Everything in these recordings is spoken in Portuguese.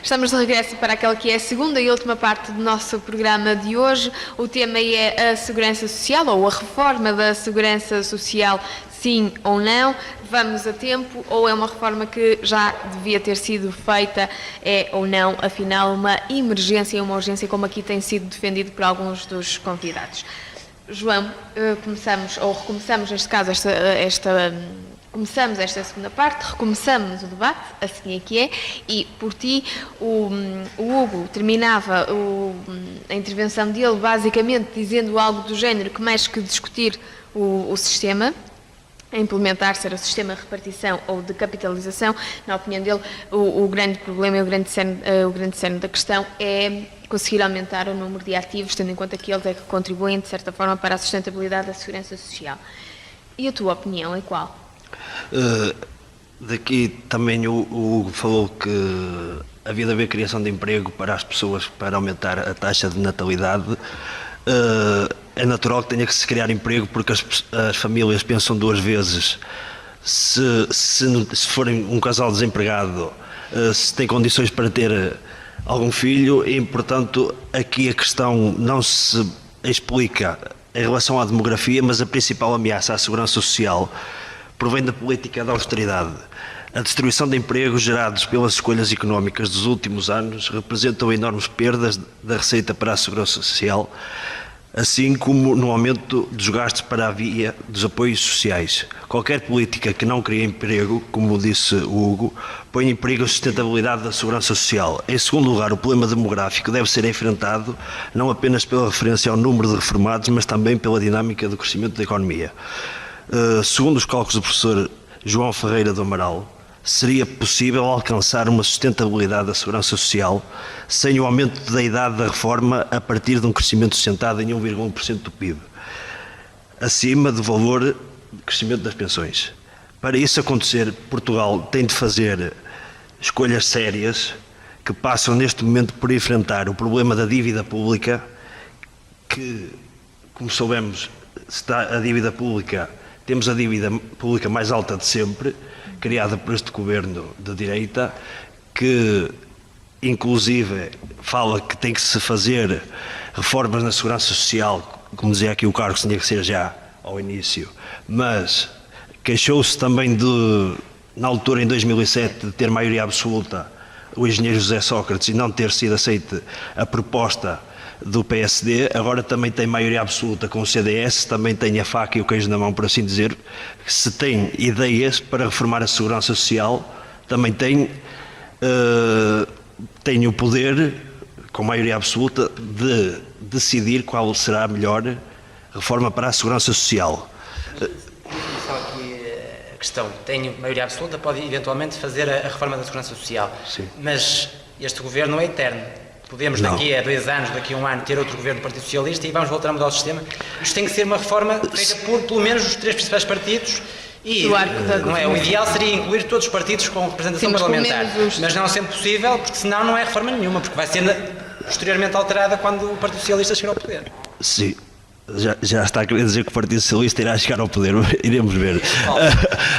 Estamos de regresso para aquela que é a segunda e última parte do nosso programa de hoje. O tema é a segurança social, ou a reforma da segurança social, sim ou não. Vamos a tempo, ou é uma reforma que já devia ter sido feita, é ou não, afinal, uma emergência e uma urgência, como aqui tem sido defendido por alguns dos convidados. João, recomeçamos neste caso começamos esta segunda parte, recomeçamos o debate, assim é que é, e por ti o Hugo terminava a intervenção dele basicamente dizendo algo do género que mais que discutir o sistema, a implementar, ser o sistema de repartição ou de capitalização, na opinião dele, o grande problema e o grande cerne da questão é conseguir aumentar o número de ativos, tendo em conta que eles é que contribuem, de certa forma, para a sustentabilidade da segurança social. E a tua opinião é qual? Daqui também o Hugo falou que havia de haver criação de emprego para as pessoas, para aumentar a taxa de natalidade. É natural que tenha que se criar emprego, porque as famílias pensam duas vezes se forem um casal desempregado, se tem condições para ter algum filho, e portanto aqui a questão não se explica em relação à demografia, mas a principal ameaça à segurança social provém da política da austeridade. A destruição de empregos gerados pelas escolhas económicas dos últimos anos representam enormes perdas da receita para a segurança social, assim como no aumento dos gastos para a via dos apoios sociais. Qualquer política que não crie emprego, como disse o Hugo, põe em perigo a sustentabilidade da segurança social. Em segundo lugar, o problema demográfico deve ser enfrentado não apenas pela referência ao número de reformados, mas também pela dinâmica do crescimento da economia. Segundo os cálculos do professor João Ferreira do Amaral, seria possível alcançar uma sustentabilidade da segurança social sem o aumento da idade da reforma a partir de um crescimento sustentado em 1,1% do PIB, acima do valor de crescimento das pensões. Para isso acontecer, Portugal tem de fazer escolhas sérias que passam neste momento por enfrentar o problema da dívida pública, que, como soubemos, a dívida pública, temos a dívida pública mais alta de sempre, criada por este governo de direita, que inclusive fala que tem que se fazer reformas na segurança social, como dizia aqui o Carlos, tinha que ser já ao início, mas queixou-se também na altura, em 2007, de ter maioria absoluta o engenheiro José Sócrates e não ter sido aceita a proposta do PSD. Agora também tem maioria absoluta com o CDS, também tem a faca e o queijo na mão, por assim dizer. Se tem ideias para reformar a segurança social, também tem o poder, com maioria absoluta, de decidir qual será a melhor reforma para a segurança social. Só aqui a questão, tem maioria absoluta, pode eventualmente fazer a reforma da segurança social. Sim. Mas este governo é eterno. Podemos daqui a 2 anos, daqui a 1 ano, ter outro governo do Partido Socialista e vamos voltar a mudar o sistema. Isto tem que ser uma reforma feita por, pelo menos, os 3 principais partidos. E não é, o ideal seria incluir todos os partidos com representação parlamentar. Mas não sendo possível, porque senão não é reforma nenhuma, porque vai ser posteriormente alterada quando o Partido Socialista chegar ao poder. Sim. Já está a querer dizer que o Partido Socialista irá chegar ao poder, iremos ver.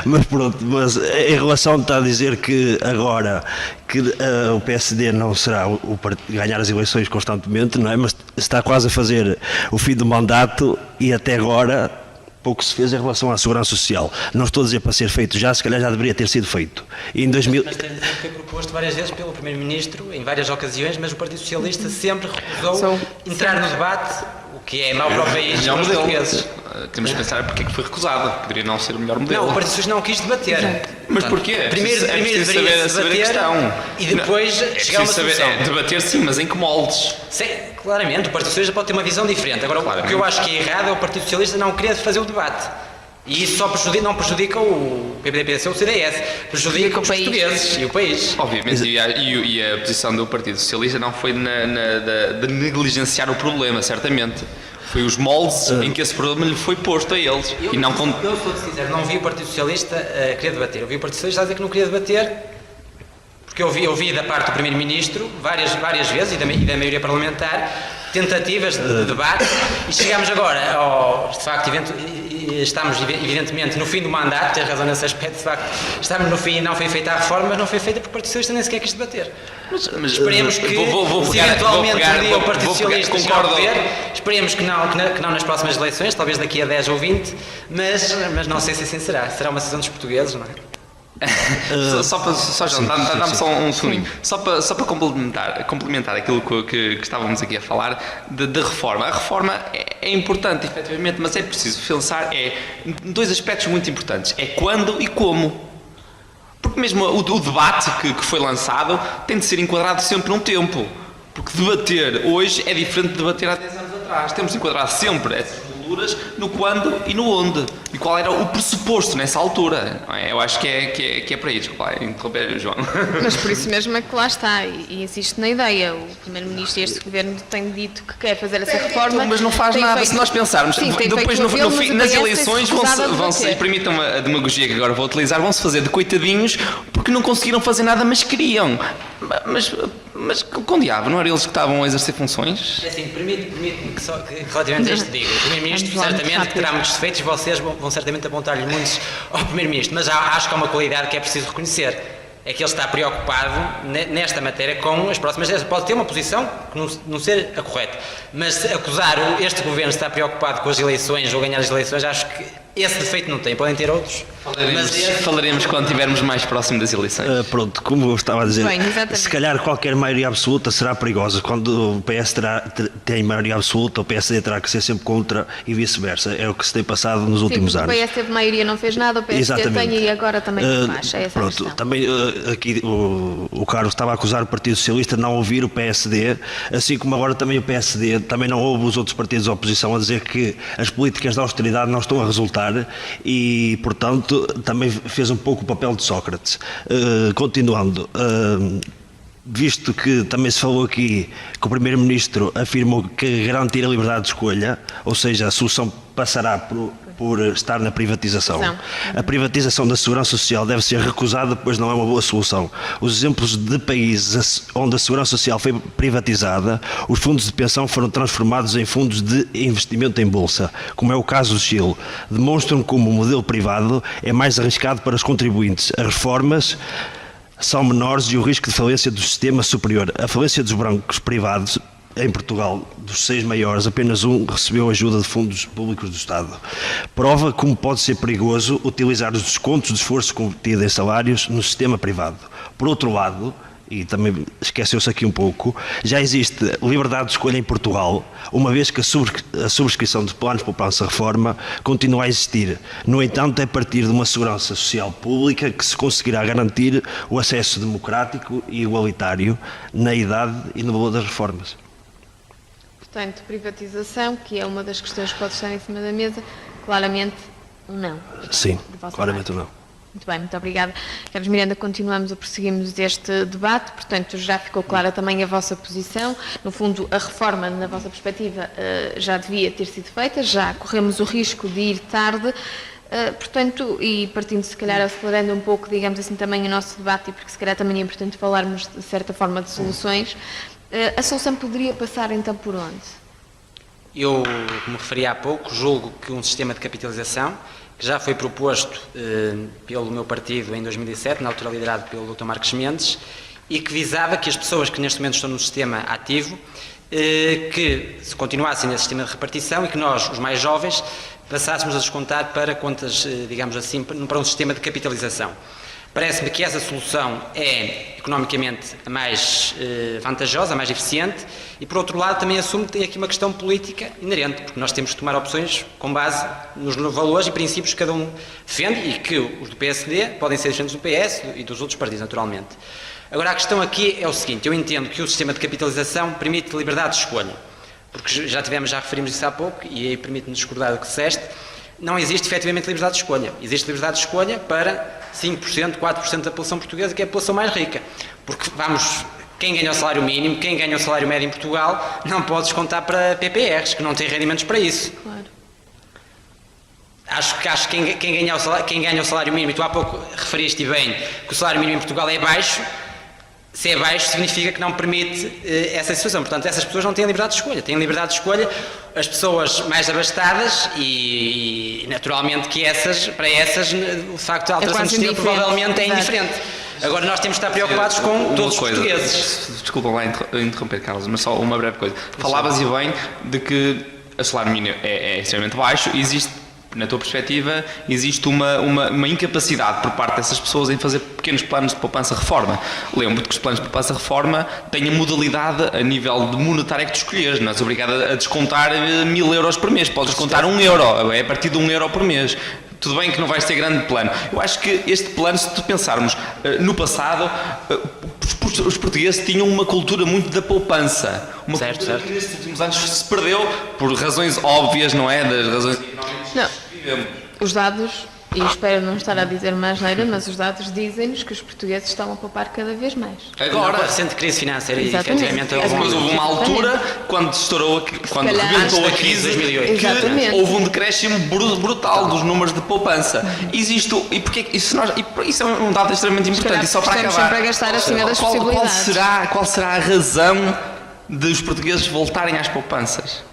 Mas pronto, mas em relação está a dizer que agora que o PSD não será o partido ganhar as eleições constantemente, não é? Mas está quase a fazer o fim do mandato e até agora pouco se fez em relação à segurança social. Não estou a dizer para ser feito já, se calhar já deveria ter sido feito. E em 2000... Mas foi proposto várias vezes pelo Primeiro-Ministro, em várias ocasiões, mas o Partido Socialista sempre recusou entrar no debate, o que é mau para o país e para os portugueses. Temos que pensar porque é que foi recusado, poderia não ser o melhor modelo. Não, o Partido Socialista não quis debater. Mas porquê? Primeiro deveria saber a questão. E depois chegar a uma solução. Debater sim, mas em que moldes? Sim, claramente, o Partido Socialista pode ter uma visão diferente. Agora, o que eu acho que é errado é o Partido Socialista não querer fazer o debate. E isso só não prejudica o PPD-PSD ou o CDS, prejudica os portugueses e o país. Obviamente, e a posição do Partido Socialista não foi de negligenciar o problema, certamente. Foi os moldes em que esse problema lhe foi posto a eles. Eu sou sincero, não vi o Partido Socialista querer debater. Eu vi o Partido Socialista a dizer que não queria debater, porque eu vi da parte do Primeiro-Ministro várias vezes e da maioria parlamentar tentativas de debate e chegamos agora de facto, estamos evidentemente no fim do mandato, tens razão nesse aspecto, de facto, estamos no fim e não foi feita a reforma, mas não foi feita porque o Partido Socialista nem sequer quis debater. Mas esperemos que, se eventualmente um dia o Partido Socialista chegar ao poder, esperemos que não nas próximas eleições, talvez daqui a 10 ou 20, mas não sei se assim será uma decisão dos portugueses, não é? Dá-me só um segundinho. Só para complementar aquilo que estávamos aqui a falar de reforma. A reforma é importante, efetivamente, mas é preciso pensar em dois aspectos muito importantes: é quando e como. Porque mesmo o debate que foi lançado tem de ser enquadrado sempre num tempo. Porque debater hoje é diferente de debater há 10 anos atrás. Temos de enquadrar sempre essas molduras no quando e no onde. E qual era o pressuposto nessa altura. Eu acho que é para isso. Interromper, João. Mas por isso mesmo é que lá está, e insisto na ideia. O Primeiro-Ministro e este Governo têm dito que quer fazer essa reforma. Mas não faz nada, se nós pensarmos. Sim, depois, nas eleições, vão-se, e permitam-me a demagogia que agora vou utilizar, vão-se fazer de coitadinhos porque não conseguiram fazer nada, mas queriam. Mas com diabo, não eram eles que estavam a exercer funções? É assim, permite-me que relativamente a isto diga. O Primeiro-Ministro certamente terá muitos defeitos, vocês vão certamente apontar-lhe muitos ao Primeiro-Ministro, mas acho que há uma qualidade que é preciso reconhecer. É que ele está preocupado nesta matéria com as próximas eleições. Pode ter uma posição que não ser a correta, mas acusar este Governo de estar preocupado com as eleições ou ganhar as eleições, acho que esse defeito não tem. Podem ter outros. Falaremos quando estivermos mais próximo das eleições. Pronto, como eu estava a dizer, Bem, se calhar qualquer maioria absoluta será perigosa. Quando o PS tem maioria absoluta, o PSD terá que ser sempre contra e vice-versa. É o que se tem passado nos últimos anos. O PS teve maioria, não fez nada, o PSD tem e agora também não faz. É essa pronto, a questão. também aqui o Carlos estava a acusar o Partido Socialista de não ouvir o PSD, assim como agora também o PSD também não ouve os outros partidos da oposição a dizer que as políticas de austeridade não estão a resultar e, portanto, também fez um pouco o papel de Sócrates. Continuando, visto que também se falou aqui que o Primeiro-Ministro afirmou que garantir a liberdade de escolha, ou seja, a solução passará por estar na privatização. A privatização da segurança social deve ser recusada, pois não é uma boa solução. Os exemplos de países onde a segurança social foi privatizada, os fundos de pensão foram transformados em fundos de investimento em bolsa, como é o caso do Chile, demonstram como o modelo privado é mais arriscado para os contribuintes. As reformas são menores e o risco de falência do sistema superior. A falência dos bancos privados em Portugal, dos 6 maiores, apenas um recebeu ajuda de fundos públicos do Estado. Prova como pode ser perigoso utilizar os descontos de esforço cometido em salários no sistema privado. Por outro lado, e também esqueceu-se aqui um pouco, já existe liberdade de escolha em Portugal, uma vez que a subscrição de planos de poupança-reforma continua a existir. No entanto, é a partir de uma segurança social pública que se conseguirá garantir o acesso democrático e igualitário na idade e no valor das reformas. Portanto, privatização, que é uma das questões que pode estar em cima da mesa, claramente um não. Sim, claramente um não. Muito bem, muito obrigada. Carlos Miranda, prosseguimos este debate, portanto já ficou clara também a vossa posição. No fundo, a reforma, na vossa perspectiva, já devia ter sido feita, já corremos o risco de ir tarde. Portanto, e partindo se calhar, acelerando um pouco, digamos assim, também o nosso debate, e porque se calhar também é importante falarmos de certa forma de soluções, a solução poderia passar então por onde? Eu, como referi há pouco, julgo que um sistema de capitalização, que já foi proposto pelo meu partido em 2007, na altura liderado pelo Dr. Marcos Mendes, e que visava que as pessoas que neste momento estão no sistema ativo, que se continuassem nesse sistema de repartição e que nós, os mais jovens, passássemos a descontar para contas, digamos assim, para um sistema de capitalização. Parece-me que essa solução é economicamente a mais vantajosa, a mais eficiente e, por outro lado, também assumo que tem aqui uma questão política inerente, porque nós temos que tomar opções com base nos valores e princípios que cada um defende e que os do PSD podem ser diferentes do PS e dos outros partidos, naturalmente. Agora, a questão aqui é o seguinte: eu entendo que o sistema de capitalização permite liberdade de escolha, porque já referimos isso há pouco, e aí permite-me discordar do que disseste. Não existe efetivamente liberdade de escolha. Existe liberdade de escolha para 5%, 4% da população portuguesa, que é a população mais rica. Porque quem ganha o salário mínimo, quem ganha o salário médio em Portugal, não pode descontar para PPRs, que não têm rendimentos para isso. Claro. Acho que quem ganha o salário mínimo, e tu há pouco referiste bem que o salário mínimo em Portugal é baixo, se é baixo, significa que não permite essa situação. Portanto, essas pessoas não têm liberdade de escolha. Têm liberdade de escolha as pessoas mais abastadas e naturalmente, que para essas, o facto de alteração de sistema provavelmente é indiferente. Agora, nós temos que estar preocupados com todos os portugueses. Desculpa lá interromper, Carlos, mas só uma breve coisa. Falavas e bem de que o salário mínimo é extremamente baixo e existe, na tua perspectiva, existe uma incapacidade por parte dessas pessoas em fazer pequenos planos de poupança-reforma. Lembro-te que os planos de poupança-reforma têm a modalidade a nível de monetário que tu escolheres. Não és obrigado a descontar 1.000 euros por mês. Podes descontar 1 euro. É a partir de 1 euro por mês. Tudo bem que não vais ter grande plano. Eu acho que este plano, se pensarmos no passado, os portugueses tinham uma cultura muito da poupança. Uma cultura que nestes últimos anos se perdeu por razões óbvias, não é? Das razões económicas. Não. Os dados, e espero não estar a dizer mais neira, mas os dados dizem-nos que os portugueses estão a poupar cada vez mais. Agora, a recente crise financeira, efetivamente, mas houve uma altura, quando estourou, quando rebentou a crise, 2008, que houve um decréscimo brutal dos números de poupança. Existe, e porque isso é um dado extremamente importante. E só para acabar, sempre a gastar acima das possibilidades. Qual será a razão dos portugueses voltarem às poupanças?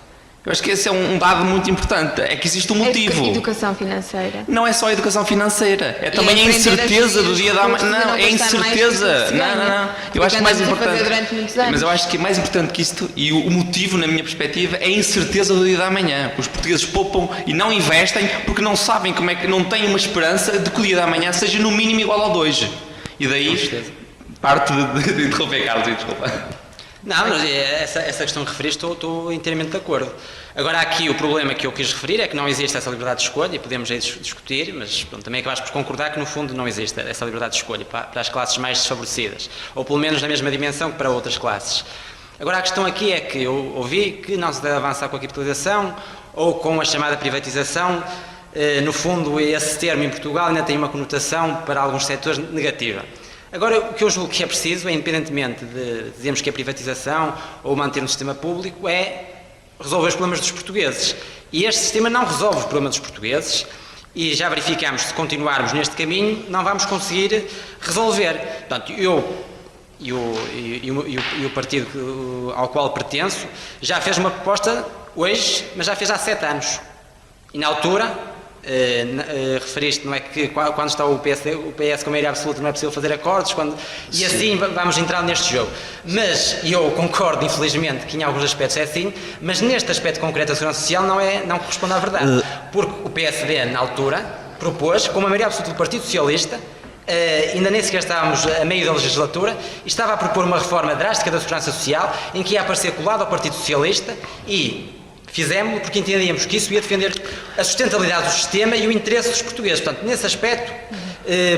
Eu acho que esse é um dado muito importante, é que existe um motivo. Educação financeira. Não é só a educação financeira, é também a incerteza do dia da manhã. Não, é a incerteza. Não. Eu acho que mais importante. Mas eu acho que é mais importante que isto, e o motivo, na minha perspectiva, é a incerteza do dia da manhã. Os portugueses poupam e não investem porque não sabem como é que não têm uma esperança de que o dia da manhã seja no mínimo igual ao de hoje. E daí, parte de interromper, Carlos, desculpa. Não, mas essa questão que referiste, estou inteiramente de acordo. Agora, aqui o problema que eu quis referir é que não existe essa liberdade de escolha, e podemos aí discutir, mas pronto, também acabaste por concordar que no fundo não existe essa liberdade de escolha para as classes mais desfavorecidas, ou pelo menos na mesma dimensão que para outras classes. Agora, a questão aqui é que eu ouvi que não se deve avançar com a capitalização ou com a chamada privatização. No fundo, esse termo em Portugal ainda tem uma conotação para alguns setores negativa. Agora, o que eu julgo que é preciso, independentemente de dizermos que é privatização ou manter um sistema público, é resolver os problemas dos portugueses. E este sistema não resolve os problemas dos portugueses e já verificamos que se continuarmos neste caminho não vamos conseguir resolver. Portanto, eu e o partido ao qual pertenço já fez uma proposta hoje, mas já fez há 7 anos. E na altura... referiste, não é, que quando está o PS com maioria absoluta não é possível fazer acordos, e assim vamos entrar neste jogo. Mas eu concordo, infelizmente, que em alguns aspectos é assim, mas neste aspecto concreto da segurança social não corresponde à verdade, porque o PSD na altura propôs, com uma maioria absoluta do Partido Socialista, ainda nem sequer estávamos a meio da legislatura, e estava a propor uma reforma drástica da segurança social em que ia aparecer colado ao Partido Socialista, e fizemos-lo porque entendíamos que isso ia defender a sustentabilidade do sistema e o interesse dos portugueses. Portanto, nesse aspecto,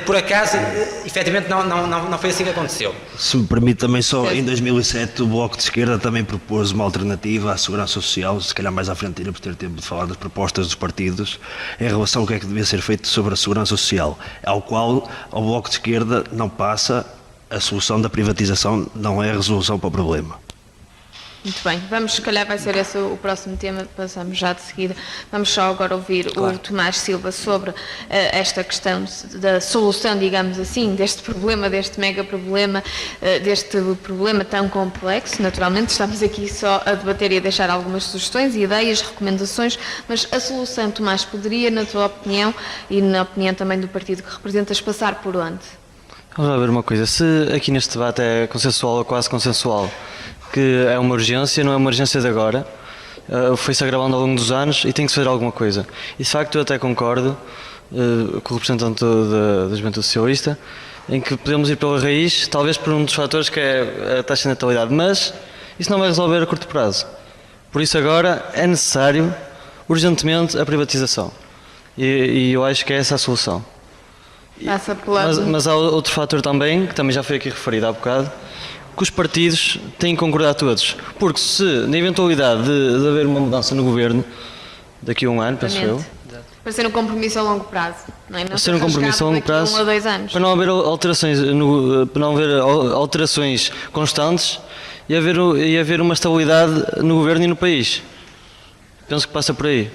por acaso, efetivamente não foi assim que aconteceu. Se me permite também só, em 2007 o Bloco de Esquerda também propôs uma alternativa à segurança social, se calhar mais à frente iremos ter tempo de falar das propostas dos partidos, em relação ao que é que devia ser feito sobre a segurança social, ao qual o Bloco de Esquerda não passa, a solução da privatização não é a resolução para o problema. Muito bem, se calhar vai ser esse o próximo tema, passamos já de seguida. Vamos só agora ouvir o Tomás Silva sobre esta questão da solução, digamos assim, deste problema, deste mega problema, deste problema tão complexo. Naturalmente estamos aqui só a debater e a deixar algumas sugestões, ideias, recomendações, mas a solução, Tomás, poderia, na tua opinião e na opinião também do partido que representas, passar por onde? Vamos lá ver uma coisa, se aqui neste debate é consensual ou quase consensual, que é uma urgência, não é uma urgência de agora, foi-se agravando ao longo dos anos e tem que se fazer alguma coisa. E de facto eu até concordo com o representante da Juventude Socialista, em que podemos ir pela raiz, talvez por um dos fatores que é a taxa de natalidade, mas isso não vai resolver a curto prazo. Por isso agora é necessário, urgentemente, a privatização. E eu acho que é essa a solução. Mas há outro fator também, que também já foi aqui referido há bocado, que os partidos têm que concordar todos. Porque se, na eventualidade de haver uma mudança no governo, daqui a um ano, penso eu... Para ser um compromisso a longo prazo, não é? Para ser um compromisso a longo prazo, 1 a 2 anos. Para não haver alterações constantes e haver uma estabilidade no governo e no país. Penso que passa por aí.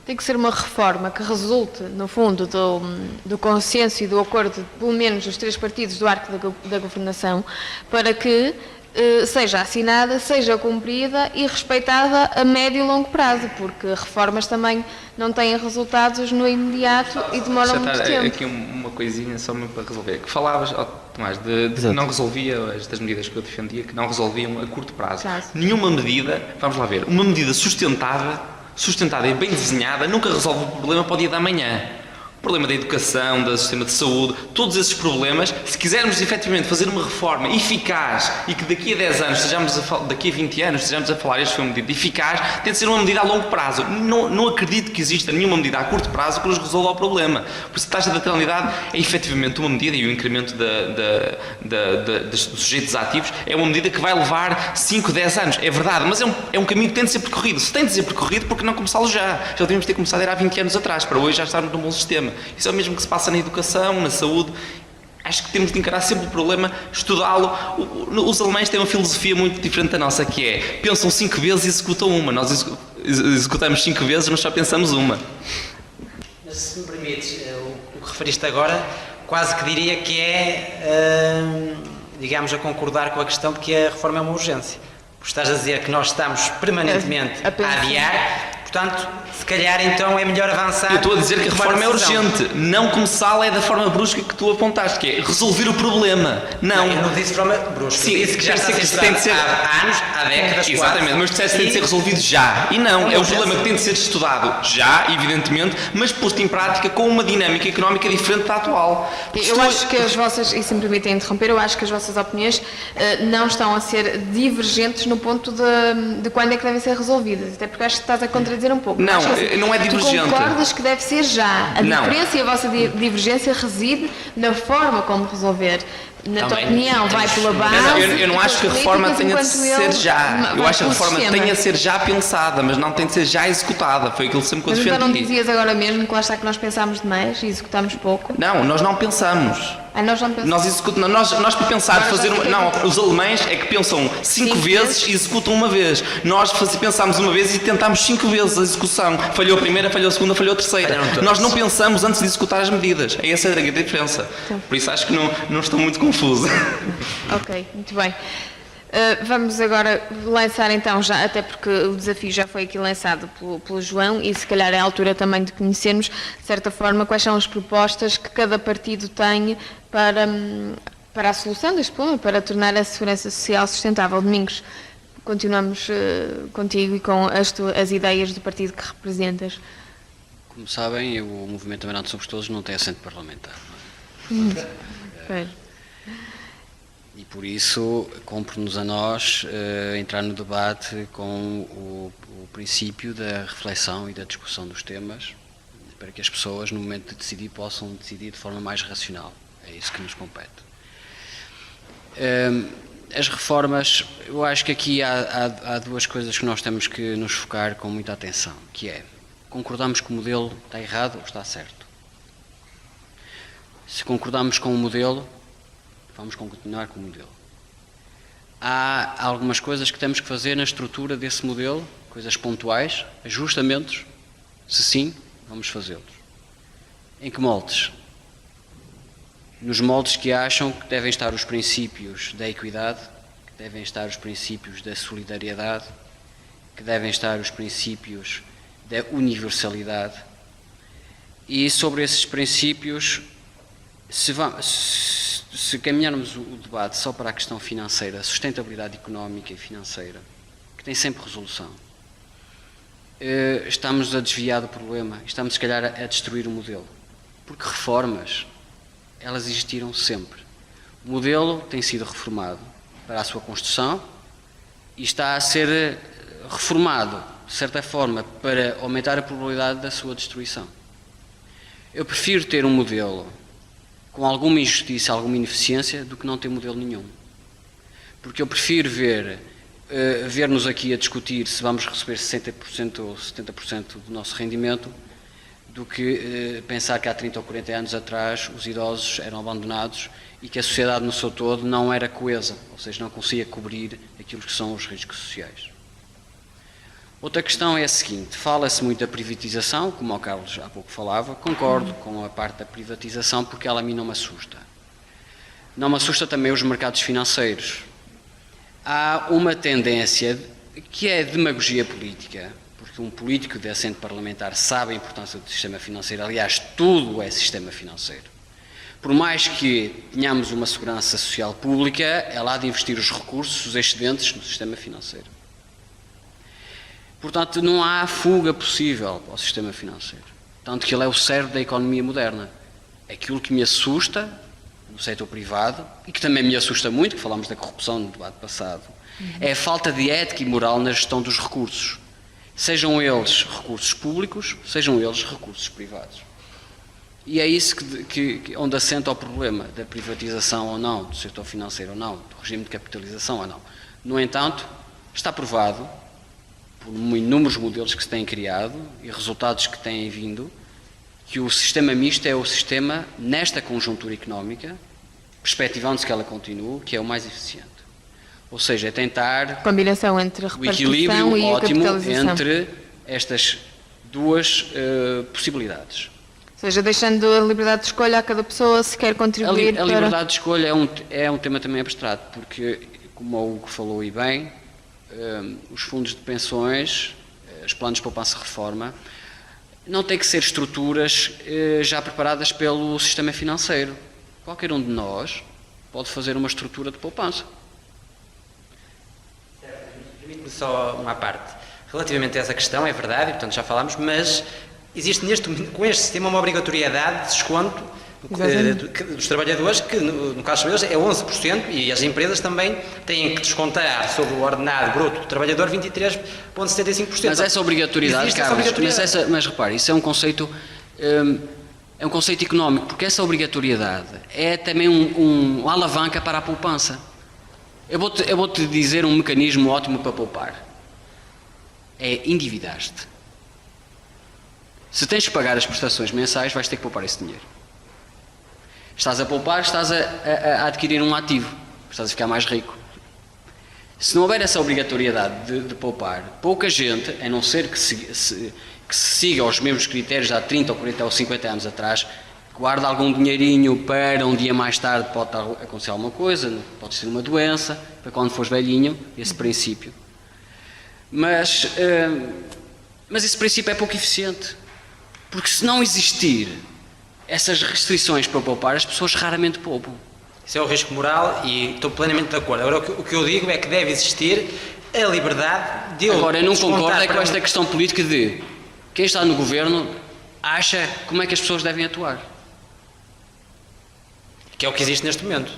Tem que ser uma reforma que resulte, no fundo, do consenso e do acordo de, pelo menos, os 3 partidos do arco da governação, para que seja assinada, seja cumprida e respeitada a médio e longo prazo, porque reformas também não têm resultados no imediato e demoram muito tempo. Aqui uma coisinha só mesmo para resolver. Que falavas, Tomás, de que não resolvia, estas medidas que eu defendia, que não resolviam a curto prazo. Nenhuma medida, vamos lá ver, uma medida sustentada e bem desenhada nunca resolve o problema para o dia da manhã. O problema da educação, do sistema de saúde, todos esses problemas, se quisermos efetivamente fazer uma reforma eficaz e que daqui a 10 anos, daqui a 20 anos, estejamos a falar este foi uma medida eficaz, tem de ser uma medida a longo prazo. Não acredito que exista nenhuma medida a curto prazo que nos resolva o problema. Por isso a taxa de natalidade é efetivamente uma medida e o incremento dos sujeitos ativos é uma medida que vai levar 5, 10 anos. É verdade, mas é um caminho que tem de ser percorrido. Se tem de ser percorrido, por que não começá-lo já? Já devíamos ter começado há 20 anos atrás, para hoje já estarmos num bom sistema. Isso é o mesmo que se passa na educação, na saúde. Acho que temos de encarar sempre o problema, estudá-lo. Os alemães têm uma filosofia muito diferente da nossa, que é, pensam 5 vezes e executam uma. Nós executamos 5 vezes, mas só pensamos uma. Mas se me permites, o que referiste agora, quase que diria que é, digamos, a concordar com a questão de que a reforma é uma urgência. Porque estás a dizer que nós estamos permanentemente a adiar. Portanto, se calhar então é melhor avançar. Eu estou a dizer que a reforma é urgente. Não começá-la é da forma brusca que tu apontaste, que é resolver o problema. Não. Eu não disse de forma brusca. Sim, disse que já está tem de ser há anos, há décadas. Exatamente, mas disseste que tem de ser resolvido já. E não, é um problema que tem de ser estudado já, evidentemente, mas posto em prática com uma dinâmica económica diferente da atual. Eu acho que as vossas, e se me permitem interromper, eu acho que as vossas opiniões não estão a ser divergentes no ponto de quando é que devem ser resolvidas. Até porque acho que estás a contradizer um pouco. Não, não é divergente. Tu concordas que deve ser já. A diferença e a vossa divergência reside na forma como resolver. Na tua opinião, vai pela base. Eu não acho que a reforma tenha de ser já. Eu acho que a reforma tenha de ser já pensada, mas não tem de ser já executada. Foi aquilo sempre que eu defendi. Mas então não dizias agora mesmo que lá está que nós pensámos demais e executámos pouco? Não, nós não pensamos. Nós não pensamos. Nós para pensar, fazer uma. Não, os alemães é que pensam 5 vezes e executam uma vez. Nós pensámos uma vez e tentámos 5 vezes a execução. Falhou a primeira, falhou a segunda, falhou a terceira. Nós não pensamos antes de executar as medidas. É essa a grande diferença. Por isso acho que não estou muito confuso. Ok, muito bem. Vamos agora lançar então, já, até porque o desafio já foi aqui lançado pelo João e se calhar é a altura também de conhecermos, de certa forma, quais são as propostas que cada partido tem para a solução deste problema, para tornar a segurança social sustentável. Domingos, continuamos contigo e com as ideias do partido que representas. Como sabem, o Movimento Amarante Somos Todos não tem assento parlamentar. E por isso, compre-nos a nós entrar no debate com o princípio da reflexão e da discussão dos temas, para que as pessoas, no momento de decidir, possam decidir de forma mais racional. É isso que nos compete. As reformas, eu acho que aqui há duas coisas que nós temos que nos focar com muita atenção, que é, concordamos que o modelo está errado ou está certo? Se concordamos com o modelo, vamos continuar com o modelo. Há algumas coisas que temos que fazer na estrutura desse modelo, coisas pontuais, ajustamentos. Se sim, vamos fazê-los. Em que moldes? Nos moldes que acham que devem estar os princípios da equidade, que devem estar os princípios da solidariedade, que devem estar os princípios da universalidade. E sobre esses princípios, se caminharmos o debate só para a questão financeira, a sustentabilidade económica e financeira, que tem sempre resolução, estamos a desviar do problema, estamos se calhar a destruir o modelo. Porque reformas, elas existiram sempre. O modelo tem sido reformado para a sua construção e está a ser reformado, de certa forma, para aumentar a probabilidade da sua destruição. Eu prefiro ter um modelo com alguma injustiça, alguma ineficiência, do que não ter modelo nenhum. Porque eu prefiro ver-nos aqui a discutir se vamos receber 60% ou 70% do nosso rendimento, do que pensar que há 30 ou 40 anos atrás os idosos eram abandonados e que a sociedade no seu todo não era coesa, ou seja, não conseguia cobrir aquilo que são os riscos sociais. Outra questão é a seguinte: fala-se muito da privatização, como o Carlos há pouco falava, concordo com a parte da privatização porque ela a mim não me assusta. Não me assusta também os mercados financeiros. Há uma tendência que é demagogia política, porque um político de assento parlamentar sabe a importância do sistema financeiro, aliás, tudo é sistema financeiro. Por mais que tenhamos uma segurança social pública, ela há de investir os recursos, os excedentes, no sistema financeiro. Portanto, não há fuga possível ao sistema financeiro. Tanto que ele é o cérebro da economia moderna. Aquilo que me assusta no setor privado, e que também me assusta muito, que falámos da corrupção no debate passado, é a falta de ética e moral na gestão dos recursos. Sejam eles recursos públicos, sejam eles recursos privados. E é isso onde assenta o problema da privatização ou não, do setor financeiro ou não, do regime de capitalização ou não. No entanto, está provado, por inúmeros modelos que se têm criado e resultados que têm vindo, que o sistema misto é o sistema, nesta conjuntura económica, perspectivando-se que ela continue, que é o mais eficiente. Ou seja, é tentar Combinação entre a o repartição equilíbrio e a ótimo capitalização. entre estas duas possibilidades. Ou seja, deixando a liberdade de escolha a cada pessoa se quer contribuir A liberdade de escolha é um tema também abstrato, porque, como o Hugo falou e bem, os fundos de pensões, os planos de poupança-reforma, não têm que ser estruturas já preparadas pelo sistema financeiro. Qualquer um de nós pode fazer uma estrutura de poupança. Permite-me só uma parte. Relativamente a essa questão, é verdade, e portanto já falámos, mas existe com este sistema uma obrigatoriedade de desconto dos trabalhadores, que no caso deles é 11%, e as empresas também têm que descontar sobre o ordenado bruto do trabalhador 23,75%. Mas essa obrigatoriedade, existe Carlos, essa obrigatoriedade. mas repare, isso é um conceito económico, porque essa obrigatoriedade é também uma alavanca para a poupança. Eu vou-te dizer um mecanismo ótimo para poupar. É endividar-te. Se tens que pagar as prestações mensais, vais ter que poupar esse dinheiro. Estás a poupar, estás a adquirir um ativo, estás a ficar mais rico. Se não houver essa obrigatoriedade de poupar, pouca gente, a não ser que se siga os mesmos critérios há 30 ou 40 ou 50 anos atrás, guarda algum dinheirinho para um dia mais tarde pode acontecer alguma coisa, pode ser uma doença, para quando fores velhinho, esse princípio. Mas esse princípio é pouco eficiente, porque se não existir essas restrições para poupar, as pessoas raramente poupam. Isso é o risco moral e estou plenamente de acordo. Agora, o que eu digo é que deve existir a liberdade de eu... Agora, eu não concordo com para esta questão política de quem está no governo acha como é que as pessoas devem atuar. Que é o que existe neste momento.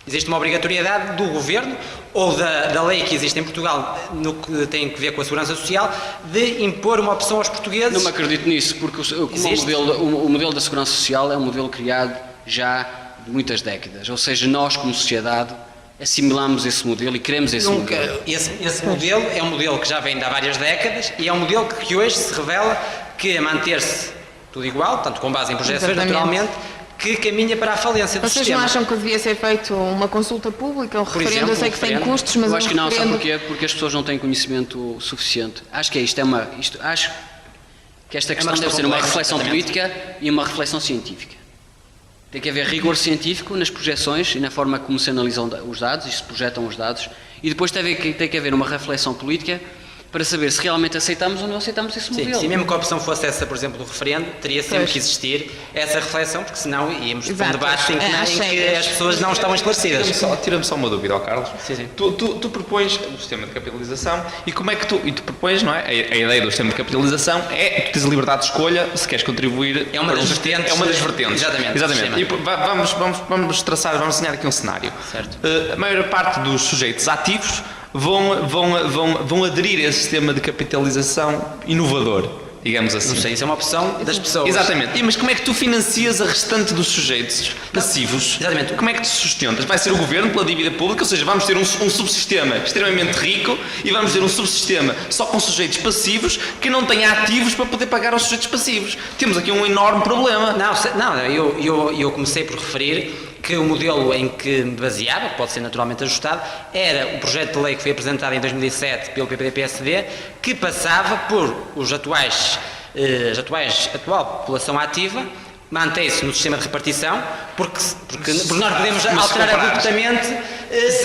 Existe uma obrigatoriedade do governo ou da lei que existe em Portugal no que tem a ver com a segurança social de impor uma opção aos portugueses. Não me acredito nisso, porque o modelo da segurança social é um modelo criado já de muitas décadas. Ou seja, nós como sociedade assimilamos esse modelo e queremos esse modelo. Esse modelo é um modelo que já vem de há várias décadas e é um modelo que hoje se revela que a manter-se tudo igual, tanto com base em projeções, naturalmente, que caminha para a falência do Vocês sistema. não acham que devia ser feito uma consulta pública, um referendo? exemplo, Eu sei um que tem referendo. custos, mas Eu acho que não, sabe referendo... porquê? Porque as pessoas não têm conhecimento suficiente. Acho que é isto, acho que esta questão deve ser uma complexa, reflexão exatamente. política e uma reflexão científica. Tem que haver rigor científico nas projeções e na forma como se analisam os dados e se projetam os dados, e depois tem que haver uma reflexão política para saber se realmente aceitamos ou não aceitamos esse modelo. Sim, mesmo que a opção fosse essa, por exemplo, do referendo, teria sempre que existir essa reflexão, porque senão íamos para um debate em que as pessoas não estão esclarecidas. Tira-me só uma dúvida, Carlos. Sim. Tu propões o sistema de capitalização e como é que tu propões, não é? A ideia do sistema de capitalização é tu tens a liberdade de escolha se queres contribuir. É uma das vertentes. É uma das vertentes. Exatamente. E vamos desenhar aqui um cenário. Certo. A maior parte dos sujeitos ativos vão aderir a esse sistema de capitalização inovador, digamos assim. Não sei, isso é uma opção das pessoas. Exatamente. Mas como é que tu financias a restante dos sujeitos passivos? Exatamente. Como é que te sustentas? Vai ser o governo pela dívida pública, ou seja, vamos ter um subsistema extremamente rico e vamos ter um subsistema só com sujeitos passivos que não têm ativos para poder pagar aos sujeitos passivos. Temos aqui um enorme problema. Não, eu comecei por referir que o modelo em que me baseava, que pode ser naturalmente ajustado, era o projeto de lei que foi apresentado em 2007 pelo PPD-PSD, que passava por a atual população ativa, mantém-se no sistema de repartição, porque nós podemos alterar abruptamente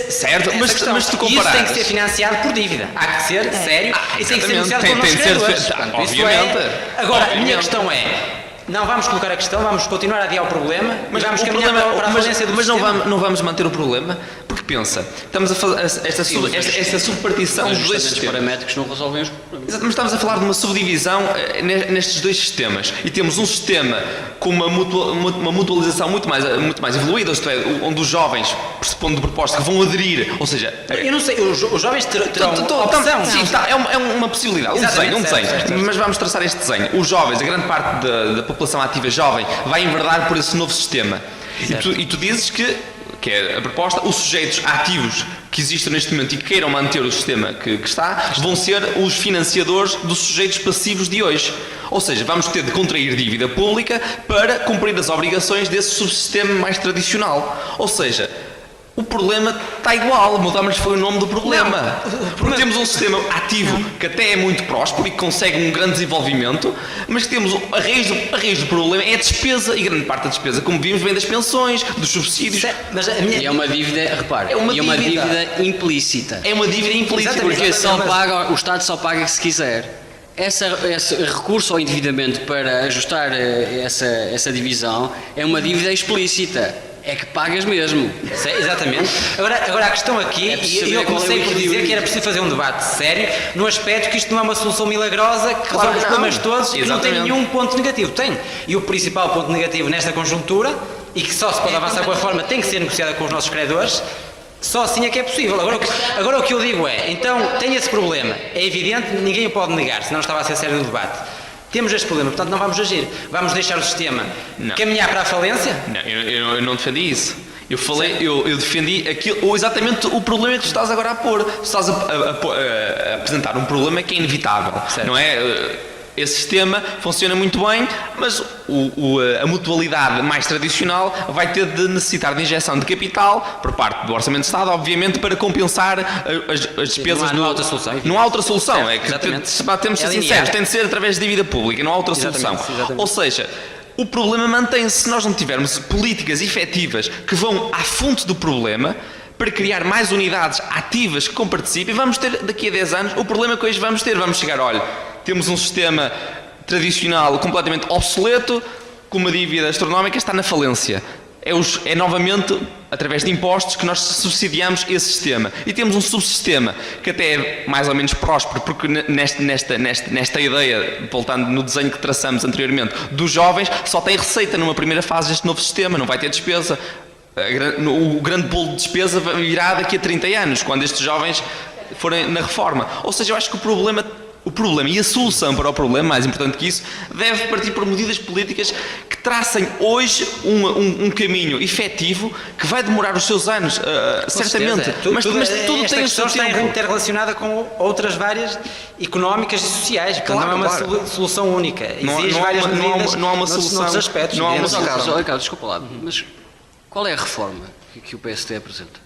certo, mas tu comparares. E isso tem que ser financiado por dívida. Há que ser sério e tem que ser negociado com os nossos credores. Obviamente. Agora, a minha questão é, não vamos colocar a questão, vamos continuar a adiar o problema, mas vamos caminhar para a falência do sistema. Mas não vamos manter o problema, porque pensa, estamos a fazer esta subpartição dos dois sistemas. Paramétricos não resolvem os problemas. Exato, mas estamos a falar de uma subdivisão nestes dois sistemas, e temos um sistema com uma mutualização muito mais evoluída, isto é, onde os jovens, pressupondo de propósito, que vão aderir, ou seja... Eu não sei, os jovens terão opção. Sim, é uma possibilidade, um desenho, certo. mas vamos traçar este desenho. Os jovens, a grande parte da população ativa jovem, vai enverdar por esse novo sistema. E tu dizes que é a proposta, os sujeitos ativos que existem neste momento e que queiram manter o sistema que está, vão ser os financiadores dos sujeitos passivos de hoje. Ou seja, vamos ter de contrair dívida pública para cumprir as obrigações desse subsistema mais tradicional. Ou seja, o problema está igual, mudamos foi o nome do problema. Porque temos um sistema ativo que até é muito próspero e que consegue um grande desenvolvimento, mas temos a raiz do problema é a despesa, e grande parte da despesa, como vimos, vem das pensões, dos subsídios. E é uma dívida, repare, uma dívida implícita. É uma dívida implícita. Porque o Estado só paga se quiser. Esse recurso ao endividamento para ajustar essa divisão é uma dívida explícita. É que pagas mesmo. Exatamente. Agora a questão aqui, e eu comecei por dizer que era preciso fazer um debate sério, no aspecto que isto não é uma solução milagrosa que resolve os problemas todos e não tem nenhum ponto negativo. Tem. E o principal ponto negativo nesta conjuntura, e que só se pode avançar com a reforma, tem que ser negociada com os nossos credores, só assim é que é possível. Agora o que eu digo é, então tem esse problema, é evidente, ninguém o pode negar, senão estava a ser sério no debate. Temos este problema, portanto não vamos agir. Vamos deixar o sistema caminhar para a falência? Não, eu não defendi isso. Eu defendi exatamente o problema que tu estás agora a pôr. Tu estás a apresentar um problema que é inevitável, certo. Não é? Esse sistema funciona muito bem, mas a mutualidade mais tradicional vai ter de necessitar de injeção de capital por parte do Orçamento de Estado, obviamente, para compensar as despesas. Não há outra solução. Não há outra solução. Certo, é que temos de ser linear. sinceros, tem de ser através de dívida pública, não há outra solução. Exatamente. Ou seja, o problema mantém-se se nós não tivermos políticas efetivas que vão à fonte do problema, para criar mais unidades ativas que comparticipem. Vamos ter daqui a 10 anos o problema que hoje vamos ter. Vamos chegar, olha, temos um sistema tradicional completamente obsoleto, com uma dívida astronómica, está na falência. É novamente através de impostos que nós subsidiamos esse sistema. E temos um subsistema que até é mais ou menos próspero, porque nesta ideia, voltando no desenho que traçamos anteriormente, dos jovens, só tem receita numa primeira fase deste novo sistema, não vai ter despesa. O grande bolo de despesa virá daqui a 30 anos, quando estes jovens forem na reforma. Ou seja, eu acho que o problema e a solução para o problema, mais importante que isso, deve partir por medidas políticas que tracem hoje um caminho efetivo que vai demorar os seus anos, certamente. Mas tudo tem o seu tempo. Está interrelacionada com outras várias económicas e sociais. Claro, não é uma solução única. Exige várias medidas não há uma solução. Noutros aspectos. Não há uma solução. Carlos, desculpa lá, mas qual é a reforma que o PSD apresenta?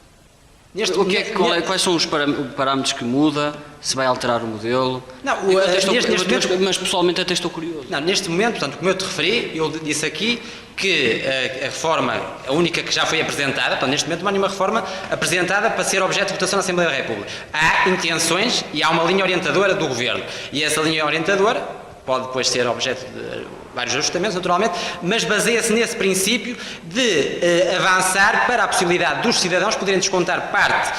Quais são os parâmetros que muda? Se vai alterar o modelo? Não, mas pessoalmente até estou curioso. Não, neste momento, portanto, como eu te referi, eu disse aqui que a reforma, a única que já foi apresentada, portanto, neste momento não há nenhuma reforma apresentada para ser objeto de votação na Assembleia da República. Há intenções e há uma linha orientadora do Governo. E essa linha orientadora pode depois ser objeto de vários ajustamentos, naturalmente, mas baseia-se nesse princípio de avançar para a possibilidade dos cidadãos poderem descontar parte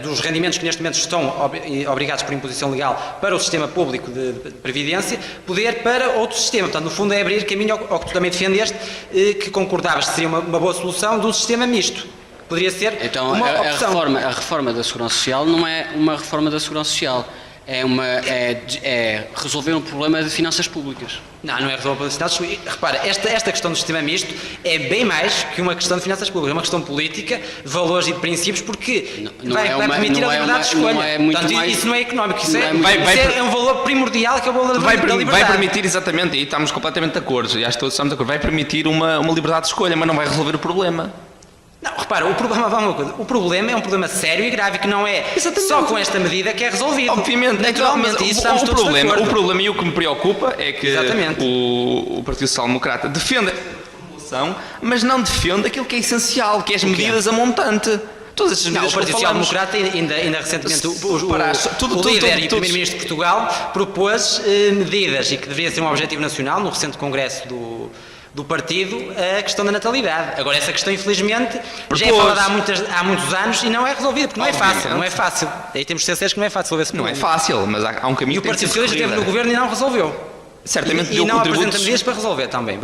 dos rendimentos que neste momento estão obrigados por imposição legal para o sistema público de previdência, poder para outro sistema. Portanto, no fundo é abrir caminho ao que tu também defendeste, que concordavas que seria uma boa solução de um sistema misto. Poderia ser então, uma opção. A reforma da Segurança Social não é uma reforma da Segurança Social. é resolver um problema de finanças públicas. Não é resolver as finanças públicas. Repara, esta questão do sistema misto é bem mais que uma questão de finanças públicas, é uma questão política, de valores e de princípios, porque vai permitir a liberdade de escolha. Portanto, isso não é económico, isso é um valor primordial, que é o valor da liberdade. Vai permitir, exatamente, e estamos completamente de acordo, e acho que todos estamos de acordo, vai permitir uma liberdade de escolha, mas não vai resolver o problema. Não, repara, o problema é um problema sério e grave, que não é só com esta medida que é resolvido. Obviamente, naturalmente, isso estamos todos de acordo. O problema e o que me preocupa é que Exatamente. o Partido Social Democrata defende a regulação, mas não defende aquilo que é essencial, que é as medidas a montante. Todas essas medidas o Partido Social Democrata, ainda recentemente, o líder e Primeiro-Ministro de Portugal propôs medidas, e que deveria ser um objetivo nacional, no recente congresso do partido, a questão da natalidade. Agora, essa questão, infelizmente, já é falada há muitos anos e não é resolvida, porque não é fácil. Aí temos de ser sérios que não é fácil resolver esse problema. Não é fácil, mas há um caminho E o que tem que Partido ser Socialista esteve no governo e não resolveu. Certamente E deu não apresenta contributos. medidas para resolver também.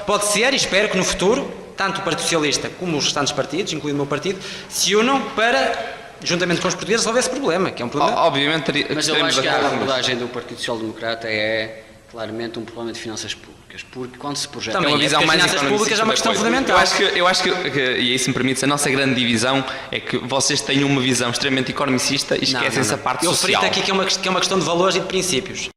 Pode ser, e espero que no futuro, tanto o Partido Socialista como os restantes partidos, incluindo o meu partido, se unam para, juntamente com os portugueses, resolver esse problema, que é um problema... Obviamente, mas eu acho que a abordagem do Partido Social Democrata é claramente um problema de finanças públicas, porque quando se projeta... Também, uma visão mais finanças públicas é uma questão fundamental. Eu acho que, e isso me permite, a nossa grande divisão é que vocês têm uma visão extremamente economicista e esquecem-se a parte Eu social. referi aqui que é uma questão de valores e de princípios.